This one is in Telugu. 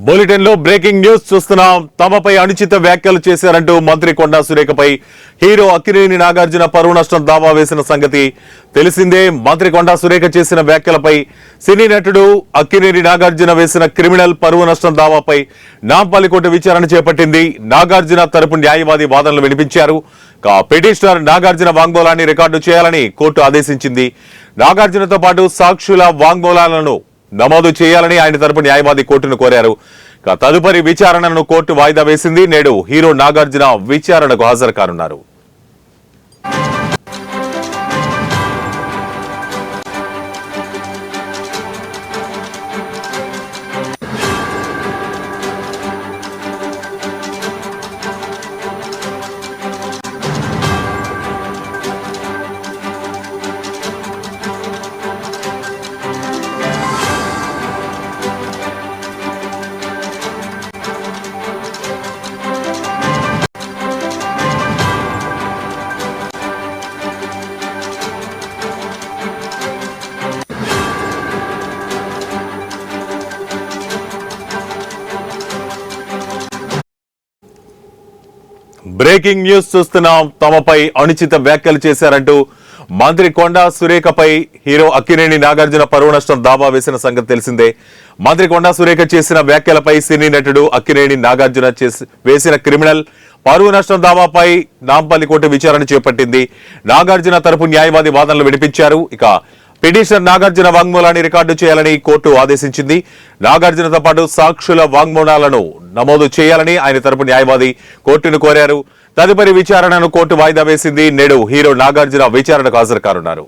బులెటిన్ లో బ్రేకింగ్ న్యూస్ చూస్తున్నాం. తమపై అనుచిత వ్యాఖ్యలు చేశారంటూ మంత్రి కొండా సురేఖపై హీరో అక్కినేని నాగార్జున పరువు నష్టం దావా వేసిన సంగతి తెలిసిందే. మంత్రి కొండా సురేఖ చేసిన వ్యాఖ్యలపై సినీ నటుడు అక్కినేని నాగార్జున వేసిన క్రిమినల్ పరువు నష్టం దావాపై నాంపల్లి కోర్టు విచారణ చేపట్టింది. నాగార్జున తరపు న్యాయవాది వాదనలు వినిపించారు. పిటిషనర్ నాగార్జున వాంగ్మూలాన్ని రికార్డు చేయాలని కోర్టు ఆదేశించింది. నాగార్జునతో పాటు సాక్షుల వాంగ్మూలాలను నమోదు చేయాలని ఆయన తరపు న్యాయవాది కోర్టును కోరారు. తదుపరి విచారణను కోర్టు వాయిదా వేసింది. నేడు హీరో నాగార్జున విచారణకు హాజరు కానున్నారు. బ్రేకింగ్ న్యూస్ చూస్తున్నాం. తమపై అనుచిత వ్యాఖ్యలు చేశారంటూ మంత్రి కొండా సురేఖపై హీరో అక్కినేని నాగార్జున పరువు నష్టం దావా వేసిన సంగతి తెలిసిందే. మంత్రి కొండా సురేఖ చేసిన వ్యాఖ్యలపై సినీ నటుడు అక్కినేని నాగార్జున వేసిన క్రిమినల్ పరువు నష్టం దావాపై నాంపల్లి కోర్టు విచారణ చేపట్టింది. నాగార్జున తరపు న్యాయవాది వాదనలు వినిపించారు. పిటిషనర్ నాగార్జున వాంగ్మూలాన్ని రికార్డు చేయాలని కోర్టు ఆదేశించింది. నాగార్జునతో పాటు సాక్షుల వాంగ్మూలాలను నమోదు చేయాలని ఆయన తరపు న్యాయవాది కోర్టును కోరారు. తదుపరి విచారణను కోర్టు వాయిదా వేసింది. నేడు హీరో నాగార్జున విచారణకు హాజరు కానున్నారు.